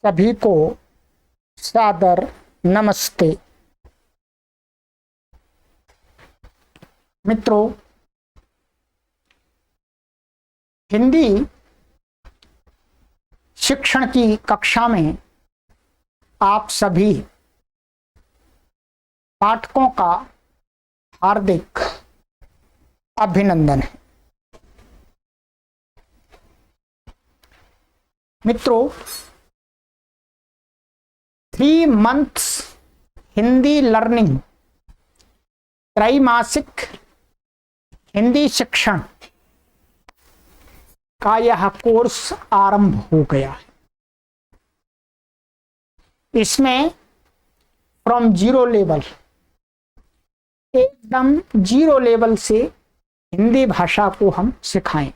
सभी को सादर नमस्ते। मित्रों, हिंदी शिक्षण की कक्षा में आप सभी पाठकों का हार्दिक अभिनंदन है। मित्रों, 3 months हिंदी लर्निंग त्रैमासिक हिंदी शिक्षण का यह कोर्स आरंभ हो गया है। इसमें फ्रॉम जीरो लेवल, एकदम जीरो लेवल से हिंदी भाषा को हम सिखाएंगे।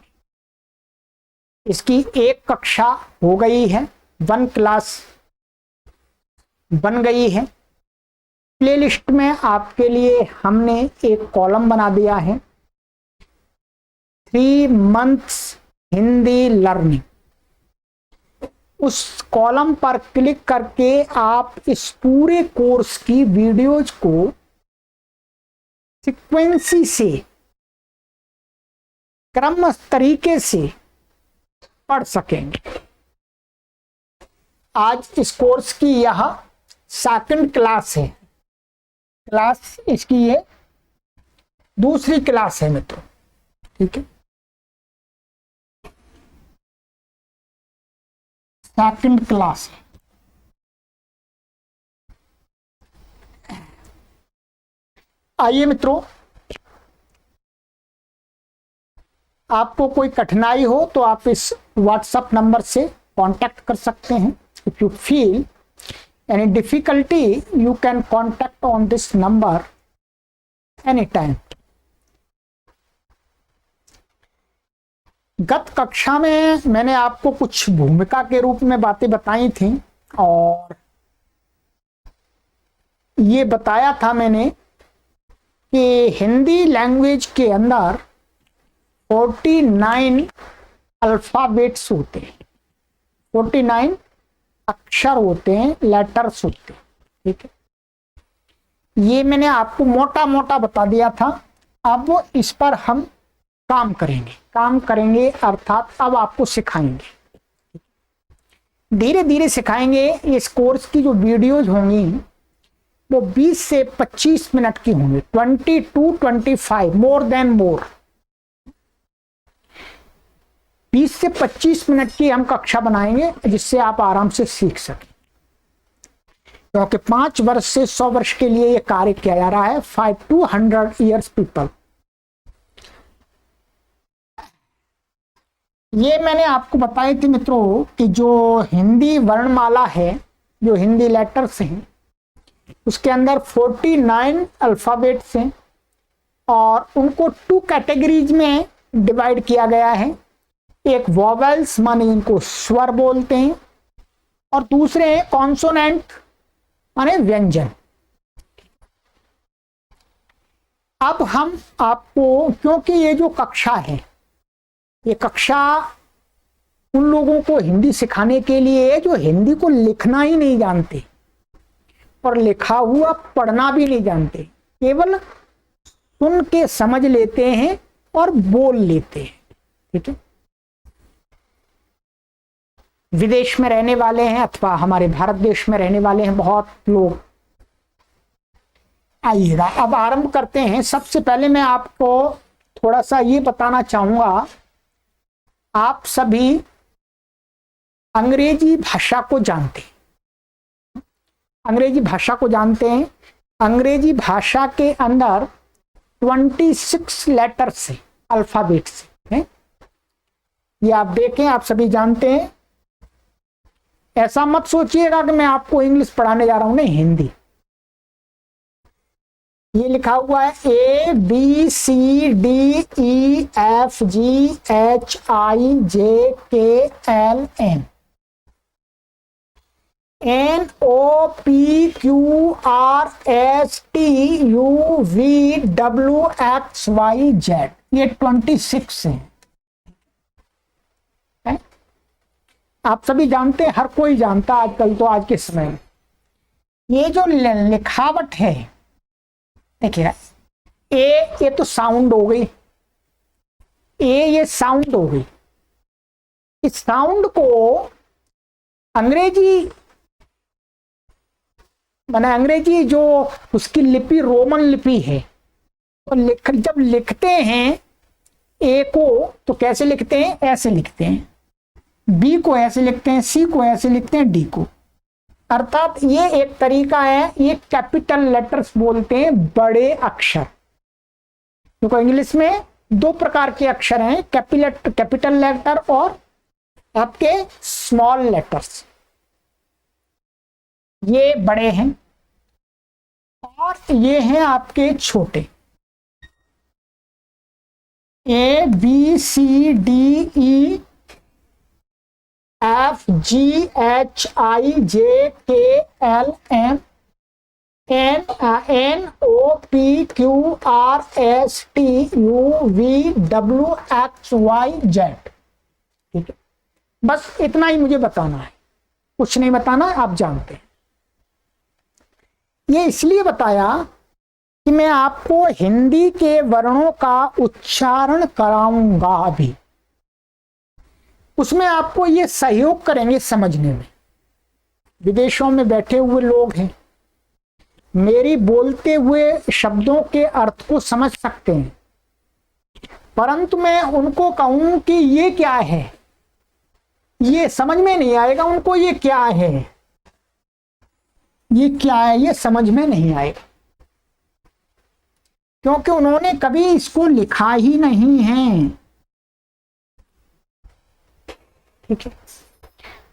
इसकी एक कक्षा हो गई है, 1 क्लास बन गई है। प्लेलिस्ट में आपके लिए हमने एक कॉलम बना दिया है, 3 months हिंदी लर्निंग। उस कॉलम पर क्लिक करके आप इस पूरे कोर्स की वीडियोज को सीक्वेंसी से, क्रम तरीके से पढ़ सकेंगे। आज इस कोर्स की यह 2nd क्लास है। क्लास इसकी ये दूसरी क्लास है मित्रों, ठीक है। 2nd क्लास है। आइए मित्रों, आपको कोई कठिनाई हो तो आप इस व्हाट्सएप नंबर से कांटेक्ट कर सकते हैं। If you feel any difficulty you can contact on this number anytime। गत कक्षा में मैंने आपको कुछ भूमिका के रूप में बातें बताई थी और ये बताया था मैंने कि हिंदी लैंग्वेज के अंदर 49 अल्फाबेट्स होते हैं, 49 अक्षर होते हैं, लेटर्स होते हैं, ठीक है। ये मैंने आपको मोटा मोटा बता दिया था। अब इस पर हम काम करेंगे अर्थात अब आपको सिखाएंगे, धीरे धीरे सिखाएंगे। इस कोर्स की जो वीडियोज होंगी वो 20 से 25 मिनट की होंगी, 20 to 25, मोर देन मोर। 20 से 25 मिनट की हम कक्षा बनाएंगे जिससे आप आराम से सीख सकें, क्योंकि 5 वर्ष से 100 वर्ष के लिए यह कार्य किया जा रहा है। 5 to 100 years पीपल। ये मैंने आपको बताई थी मित्रों कि जो हिंदी वर्णमाला है, जो हिंदी लेटर्स हैं, उसके अंदर 49 अल्फाबेट्स हैं और उनको 2 कैटेगरीज में डिवाइड किया गया है। एक वॉवेल्स माने इनको स्वर बोलते हैं और दूसरे हैं कॉन्सोनेंट माने व्यंजन। अब हम आपको, क्योंकि ये जो कक्षा है, ये कक्षा उन लोगों को हिंदी सिखाने के लिए है जो हिंदी को लिखना ही नहीं जानते और लिखा हुआ पढ़ना भी नहीं जानते, केवल सुन के समझ लेते हैं और बोल लेते हैं, ठीक है। विदेश में रहने वाले हैं अथवा हमारे भारत देश में रहने वाले हैं बहुत लोग। आइएगा अब आरंभ करते हैं। सबसे पहले मैं आपको थोड़ा सा ये बताना चाहूंगा, आप सभी अंग्रेजी भाषा को जानते हैं, अंग्रेजी भाषा को जानते हैं। अंग्रेजी भाषा के अंदर 26 लेटर्स हैं, अल्फाबेट्स हैं। ये आप देखें, आप सभी जानते हैं। ऐसा मत सोचिएगा कि मैं आपको इंग्लिश पढ़ाने जा रहा हूं, नहीं, हिंदी। ये लिखा हुआ है ABCDEFGHIJKLM NOPQRSTUVWXYZ। ये 26 हैं। आप सभी जानते हैं, हर कोई जानता है आजकल, तो आज के समय में ये जो लिखावट है, देखिए ये तो साउंड हो गई, ये साउंड हो गई। इस साउंड को अंग्रेजी, माने अंग्रेजी जो उसकी लिपि रोमन लिपि है, तो जब लिखते हैं ए को तो कैसे लिखते हैं, ऐसे लिखते हैं, बी को ऐसे लिखते हैं, सी को ऐसे लिखते हैं, डी को। अर्थात ये एक तरीका है, ये कैपिटल लेटर्स बोलते हैं, बड़े अक्षर। क्योंकि इंग्लिश में दो प्रकार के अक्षर हैं, कैपिटल लेटर और आपके स्मॉल लेटर्स। ये बड़े हैं और ये हैं आपके छोटे। A B C D E F G H I J K L M N O P Q R S T U V W X Y Z. ठीक है, बस इतना ही मुझे बताना है, कुछ नहीं बताना, आप जानते हैं। ये इसलिए बताया कि मैं आपको हिंदी के वर्णों का उच्चारण कराऊंगा अभी, उसमें आपको ये सहयोग करेंगे समझने में। विदेशों में बैठे हुए लोग हैं, मेरी बोलते हुए शब्दों के अर्थ को समझ सकते हैं, परंतु मैं उनको कहूं कि ये क्या है, ये समझ में नहीं आएगा उनको, ये क्या है, ये क्या है, ये समझ में नहीं आएगा, क्योंकि उन्होंने कभी इसको लिखा ही नहीं है। ठीक है,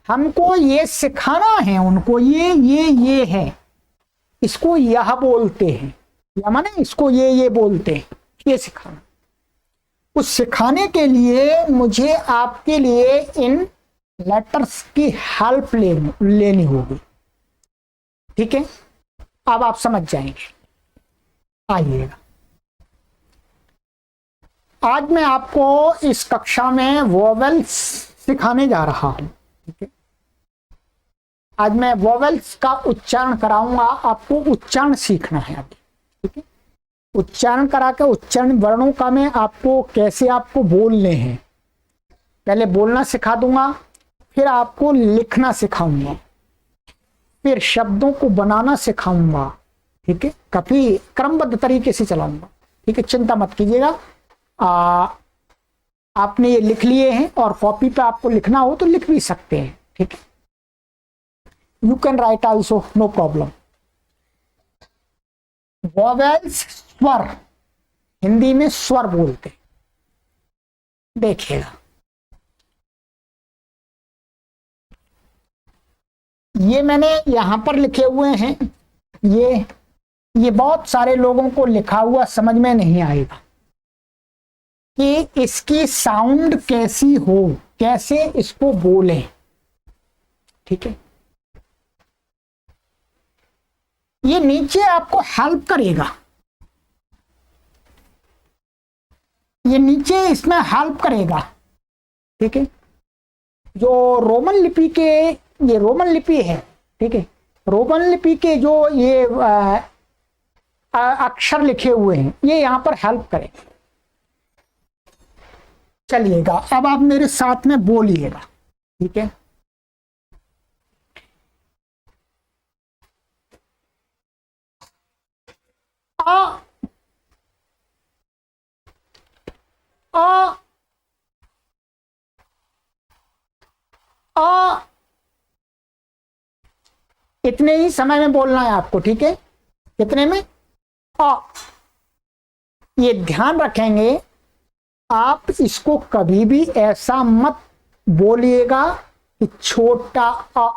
हमको ये सिखाना है उनको, ये है, इसको यह बोलते हैं, या माने इसको ये बोलते हैं, ये सिखाना। उस सिखाने के लिए मुझे आपके लिए इन लेटर्स की हेल्प लेनी होगी। ठीक है, अब आप समझ जाएंगे। आइएगा, आज मैं आपको इस कक्षा में वोवेल्स सिखाने जा रहा हूं। ठीक है, आज मैं वोवेल्स का उच्चारण कराऊंगा, आपको उच्चारण सीखना है अभी। ठीक है, उच्चारण करा के उच्चारण वर्णों का मैं आपको कैसे आपको बोलने हैं, पहले बोलना सिखा दूंगा, फिर आपको लिखना सिखाऊंगा, फिर शब्दों को बनाना सिखाऊंगा। ठीक है, काफी क्रमबद्ध तरीके से चलाऊंगा। ठीक है, चिंता मत कीजिएगा। आपने ये लिख लिए हैं और कॉपी पे आपको लिखना हो तो लिख भी सकते हैं। ठीक है, you can write also, no problem. Vowels स्वर, हिंदी में स्वर बोलते, देखिएगा। ये मैंने यहां पर लिखे हुए हैं, ये बहुत सारे लोगों को लिखा हुआ समझ में नहीं आएगा कि इसकी साउंड कैसी हो, कैसे इसको बोलें। ठीक है, ये नीचे आपको हेल्प करेगा, ये नीचे इसमें हेल्प करेगा। ठीक है, जो रोमन लिपि के, ये रोमन लिपि है। ठीक है, रोमन लिपि के जो ये अक्षर लिखे हुए हैं, ये यहां पर हेल्प करेंगे। चलिएगा, अब आप मेरे साथ में बोलिएगा। ठीक है, आ आ आ, इतने ही समय में बोलना है आपको। ठीक है, कितने में, आ। ये ध्यान रखेंगे, आप इसको कभी भी ऐसा मत बोलिएगा कि छोटा अ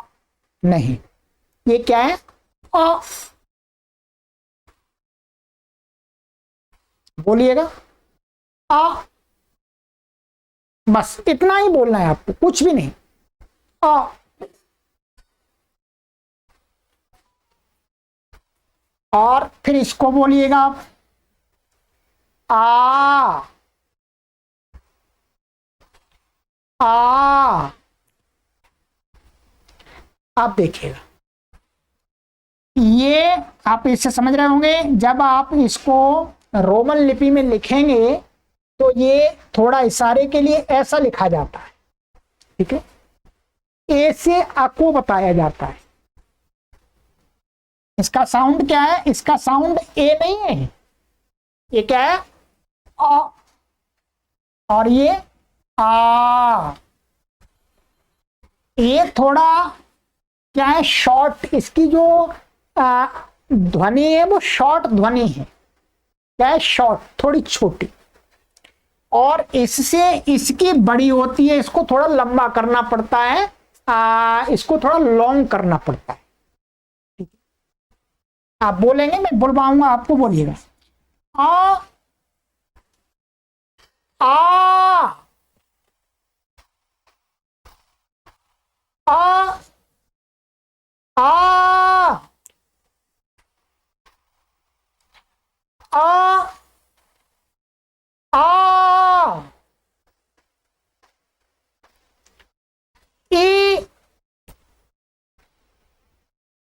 नहीं, ये क्या है, अ। बोलिएगा अ, बस इतना ही बोलना है आपको, कुछ भी नहीं। अ, और फिर इसको बोलिएगा आप, आ आ आप देखिएगा, ये आप इससे समझ रहे होंगे। जब आप इसको रोमन लिपि में लिखेंगे तो ये थोड़ा इशारे के लिए ऐसा लिखा जाता है, ठीक है। ए से आ को बताया जाता है। इसका साउंड क्या है? इसका साउंड ए नहीं है, ये क्या है? आ, और ये आ। ये थोड़ा क्या है, शॉर्ट, इसकी जो ध्वनि है वो शॉर्ट ध्वनि है। क्या है? शॉर्ट, थोड़ी छोटी। और इससे इसकी बड़ी होती है, इसको थोड़ा लंबा करना पड़ता है, इसको थोड़ा लॉन्ग करना पड़ता है। ठीक है, आप बोलेंगे, मैं बुलवाऊंगा आपको, बोलिएगा। आ आ आ आ आ आ ई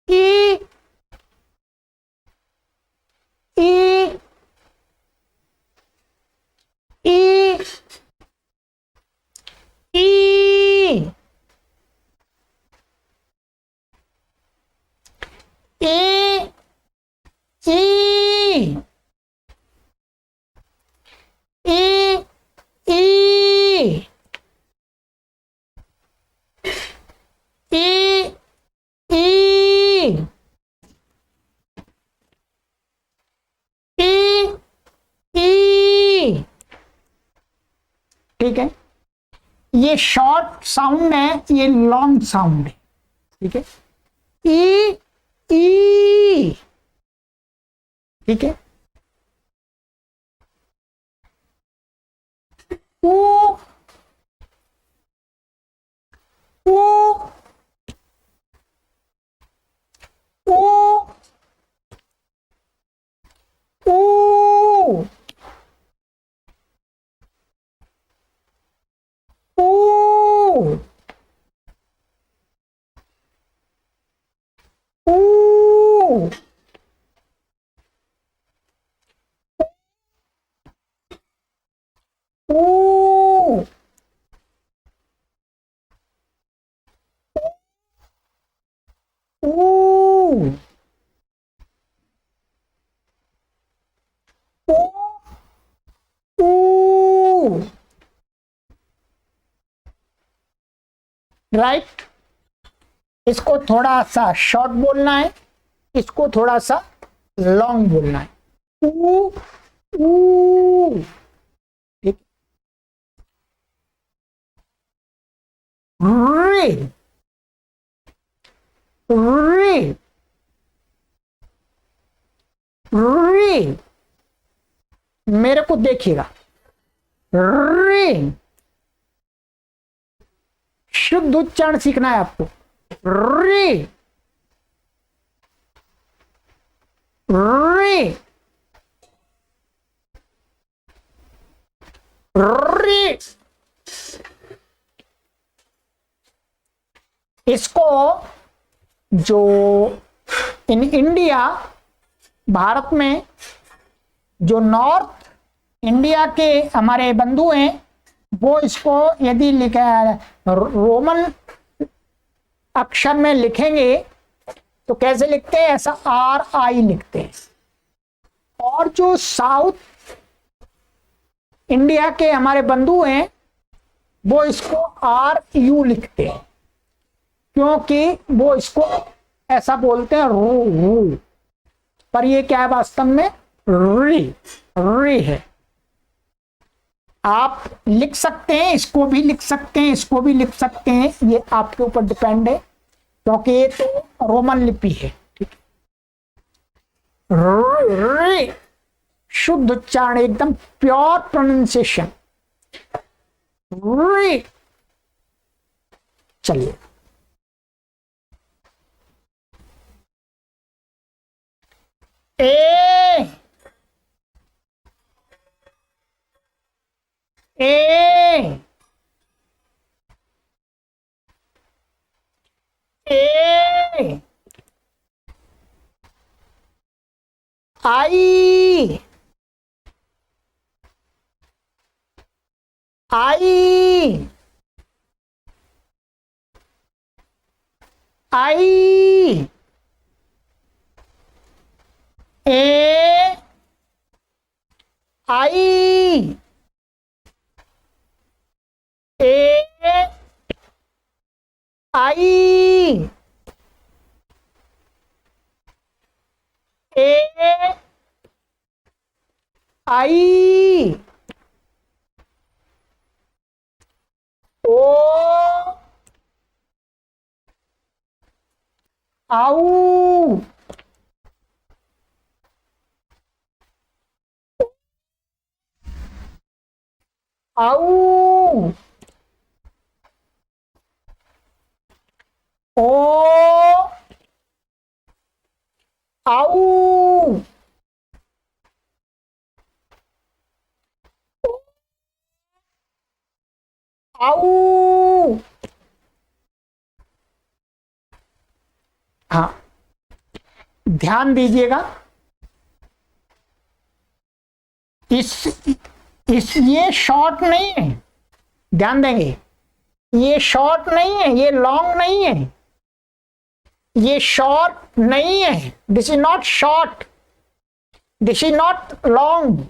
ई ई ई ई ई ई ई ई ई ई ई। ठीक है, ये शॉर्ट साउंड है, ये लॉन्ग साउंड है। ठीक है, ई ई। ठीक है, ऊ ऊ ऊ ऊ ऊ ऊ। ऊ ऊ ऊ। राइट, इसको थोड़ा सा शॉर्ट बोलना है, इसको थोड़ा सा लॉन्ग बोलना है। ऊ ऊ। ठीक, रे रे रे। मेरे को देखिएगा, रे। शुद्ध उच्चारण सीखना है आपको। रे रे रे। इसको जो इन इंडिया, भारत में जो नॉर्थ इंडिया के हमारे बंधु हैं, वो इसको यदि रोमन अक्षर में लिखेंगे तो कैसे लिखते हैं? ऐसा आर आई लिखते हैं। और जो साउथ इंडिया के हमारे बंधु हैं, वो इसको आर यू लिखते हैं, क्योंकि वो इसको ऐसा बोलते हैं रू रू, पर ये क्या है वास्तव में? री री है। आप लिख सकते हैं, इसको भी लिख सकते हैं, इसको भी लिख सकते हैं, ये आपके ऊपर डिपेंड है, क्योंकि ये तो रोमन लिपि है। ठीक है, शुद्ध उच्चारण, एकदम प्योर प्रोनाउंसिएशन। चलिए, ए ए ए आई आई आई ए आई ए आई ए आई ओ आऊ आऊ ओ आऊ आऊ। हाँ, ध्यान दीजिएगा, इस ये शॉर्ट नहीं है, ध्यान देंगे, ये शॉर्ट नहीं है, ये लॉन्ग नहीं है, ये शॉर्ट नहीं है, this is not short, this is not long,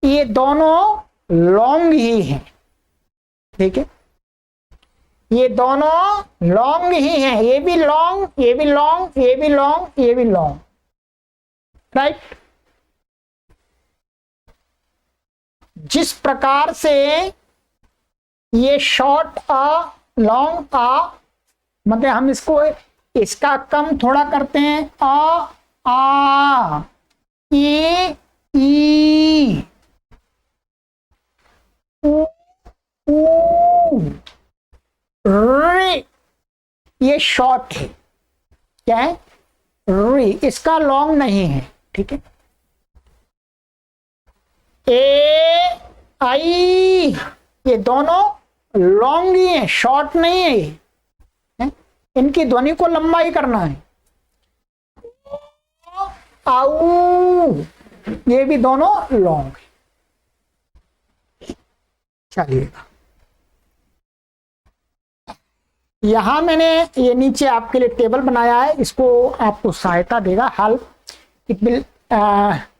ये दोनों लॉन्ग ही हैं, ठीक है, ये दोनों लॉन्ग ही हैं, ये भी लॉन्ग, ये भी लॉन्ग, ये भी लॉन्ग, ये भी लॉन्ग, राइट। जिस प्रकार से ये शॉर्ट आ लॉन्ग आ, मतलब हम इसको इसका कम थोड़ा करते हैं, आ ई उ रे, ये शॉर्ट है, क्या है, रे, इसका लॉन्ग नहीं है, ठीक है। ए आई, ये दोनों लॉन्ग ही है, शॉर्ट नहीं है, है? इनकी ध्वनि को लंबा ही करना है। आऊ, ये भी दोनों लॉन्ग है। चलिएगा, यहां मैंने ये नीचे आपके लिए टेबल बनाया है, इसको आपको सहायता देगा, help, it will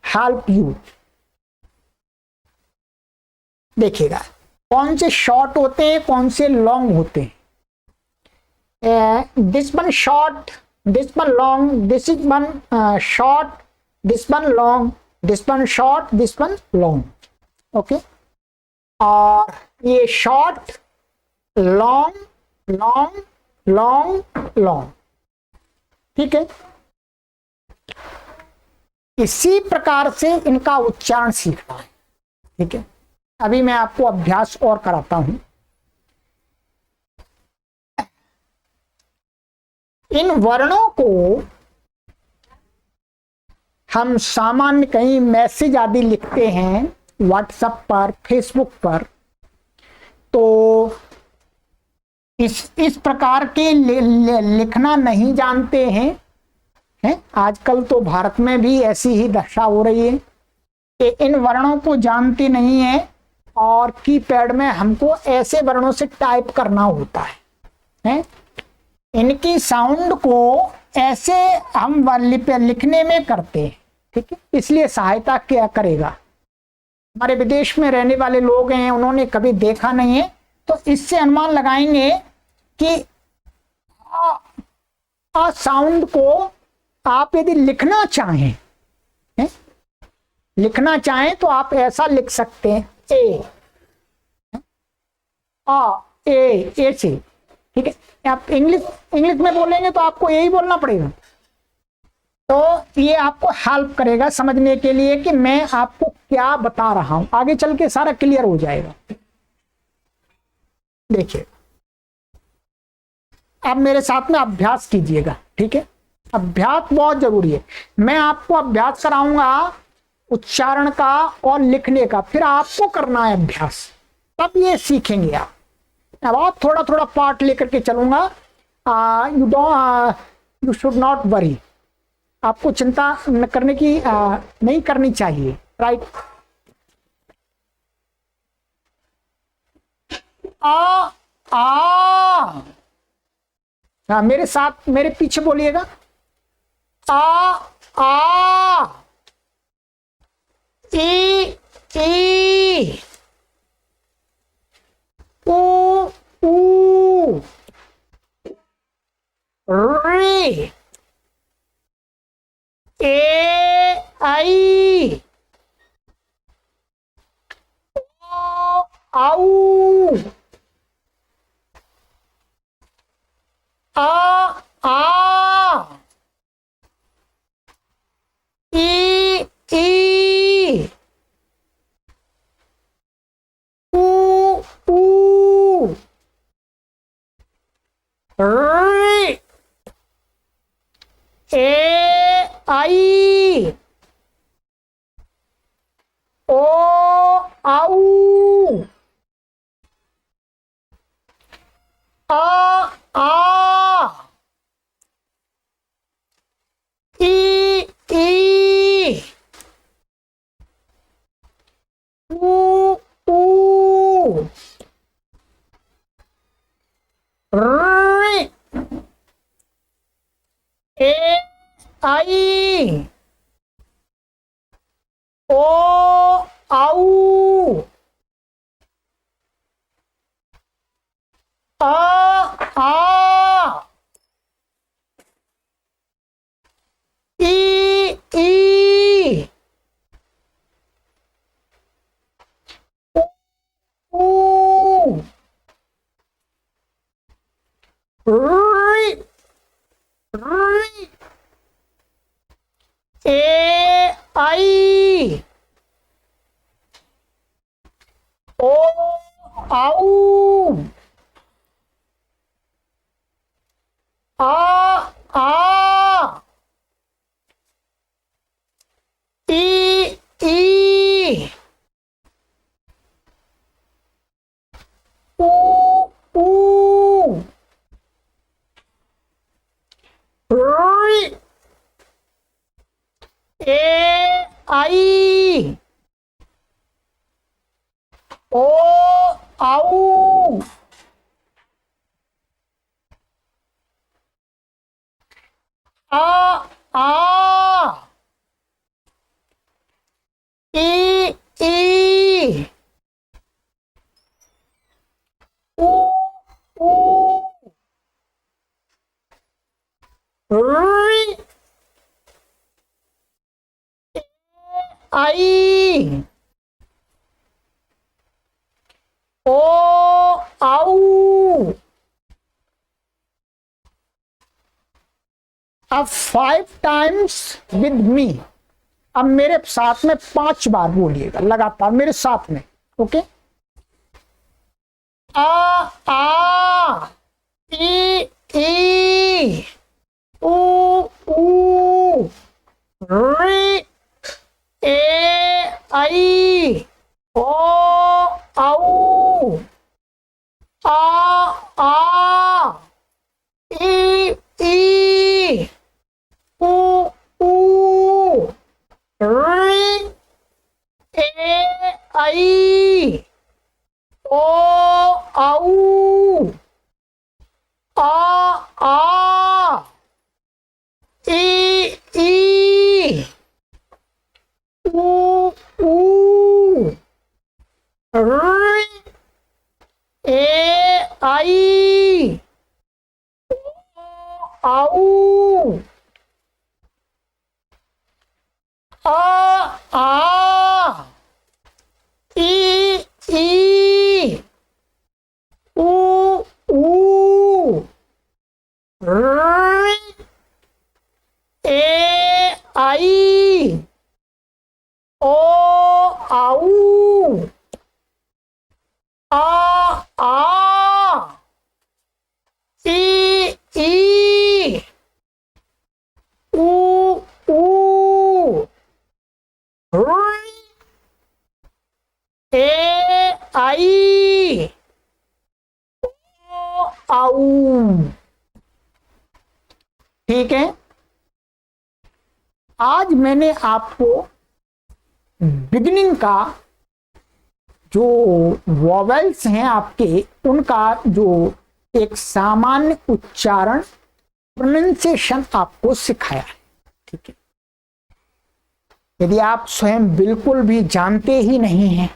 help you. देखिएगा कौन से शॉर्ट होते हैं, कौन से लॉन्ग होते हैं। This one short, this one long, this is one short, this one long, this one short, this one long, okay. और ये short, long, long, long, long, ठीक है। इसी प्रकार से इनका उच्चारण सीखना है, ठीक है। अभी मैं आपको अभ्यास और कराता हूं। इन वर्णों को हम सामान्य कहीं मैसेज आदि लिखते हैं व्हाट्सएप पर, फेसबुक पर, तो इस प्रकार के लिखना नहीं जानते हैं। आजकल तो भारत में भी ऐसी ही दशा हो रही है कि इन वर्णों को जानते नहीं है और कीपैड में हमको ऐसे वर्णों से टाइप करना होता है। इनकी साउंड को ऐसे हम लिखने में करते हैं, ठीक है। इसलिए सहायता क्या करेगा, हमारे विदेश में रहने वाले लोग हैं, उन्होंने कभी देखा नहीं है, तो इससे अनुमान लगाएंगे कि साउंड को आप यदि लिखना चाहें, लिखना चाहें तो आप ऐसा लिख सकते हैं, ए ए से, ठीक है। आप इंग्लिश में बोलेंगे तो आपको यही बोलना पड़ेगा, तो ये आपको हेल्प करेगा समझने के लिए कि मैं आपको क्या बता रहा हूं, आगे चल के सारा क्लियर हो जाएगा। देखिए, अब मेरे साथ में अभ्यास कीजिएगा, ठीक है। अभ्यास बहुत जरूरी है। मैं आपको अभ्यास कराऊंगा उच्चारण का और लिखने का, फिर आपको करना है अभ्यास, तब ये सीखेंगे आप। अब थोड़ा थोड़ा पार्ट लेकर के चलूंगा, you don't, you should not worry, आपको चिंता करने की नहीं करनी चाहिए, राइट। आ आ हाँ, मेरे साथ, मेरे पीछे बोलिएगा। आ आ ई ई ऊ ऊ रे ए आई ओ आऊ आ आ ई ई ऊ ऊ रे ए आई ओ आऊ आ आ ई ई ऊ ऊ रे ए आई ओ आऊ आ आ ई ई ऊ रे रे ए आई ओ आऊ आ आ ई ई ऊ ऊ रे ए आई ओ आऊ आ आ ई ई ऊ ऊ रे आई ओ आऊ। अब 5 टाइम्स विद मी, अब मेरे साथ में 5 बार बोलिएगा लगातार मेरे साथ में, ओके। आ आ ई ई ऊ ऊ रे ए आई ओ आऊ आ आ ई ई ऊ ऊ रे ए आई ओ आऊ आ आ ई ई ऊ ऊ रे ए आई ओ आऊ आ आ ई ई ऊ ऊ रे ए आई ओ आऊ आ आ ई ई ऊ ऊ रे ए आई ओ आऊ। ठीक है, आज मैंने आपको बिगिनिंग का जो वॉवेल्स हैं आपके, उनका जो एक सामान्य उच्चारण प्रोनाउंसिएशन आपको सिखाया है। ठीक है, यदि आप स्वयं बिल्कुल भी जानते ही नहीं हैं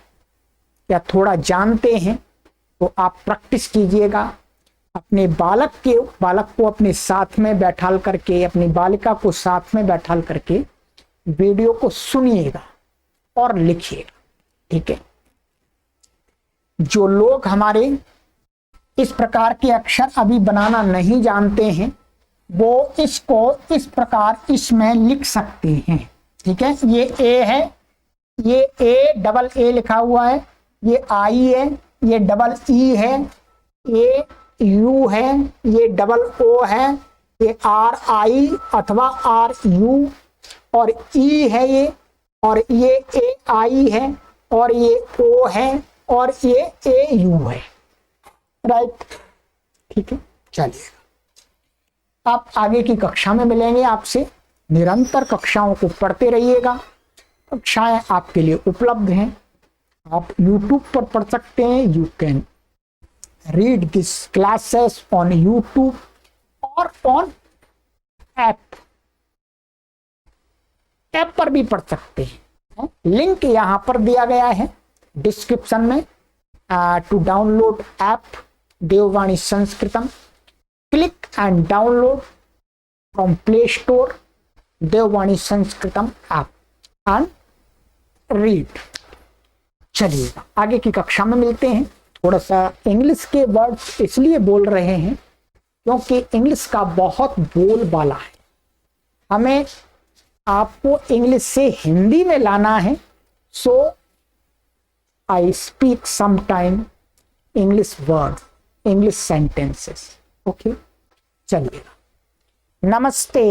या थोड़ा जानते हैं तो आप प्रैक्टिस कीजिएगा। अपने बालक को अपने साथ में बैठाल करके, अपनी बालिका को साथ में बैठाल करके वीडियो को सुनिएगा और लिखिएगा। ठीक है, जो लोग हमारे इस प्रकार के अक्षर अभी बनाना नहीं जानते हैं वो इसको इस प्रकार इसमें लिख सकते हैं। ठीक है, ये ए है, ये ए डबल ए लिखा हुआ है, ये आई है, ये डबल ई है, ये यू है, ये डबल ओ है, ये आर आई अथवा आर यू, और ई है ये, और ये ए आई है, और ये ओ है, और ये ए यू है। राइट, ठीक है, चलिए आप आगे की कक्षा में मिलेंगे आपसे। निरंतर कक्षाओं को पढ़ते रहिएगा, कक्षाएं आपके लिए उपलब्ध हैं। आप YouTube पर पढ़ सकते हैं, you can read this classes on YouTube और ऑन ऐप पर भी पढ़ सकते हैं। लिंक यहां पर दिया गया है डिस्क्रिप्शन में। To download app Devvani Sanskritam, click and download from Play Store Devvani Sanskritam app and read. चलिए आगे की कक्षा में मिलते हैं। थोड़ा सा इंग्लिश के वर्ड्स इसलिए बोल रहे हैं क्योंकि इंग्लिश का बहुत बोलबाला है, हमें आपको इंग्लिश से हिंदी में लाना है। So I speak sometime English word, English sentences. Okay, चलिए, नमस्ते।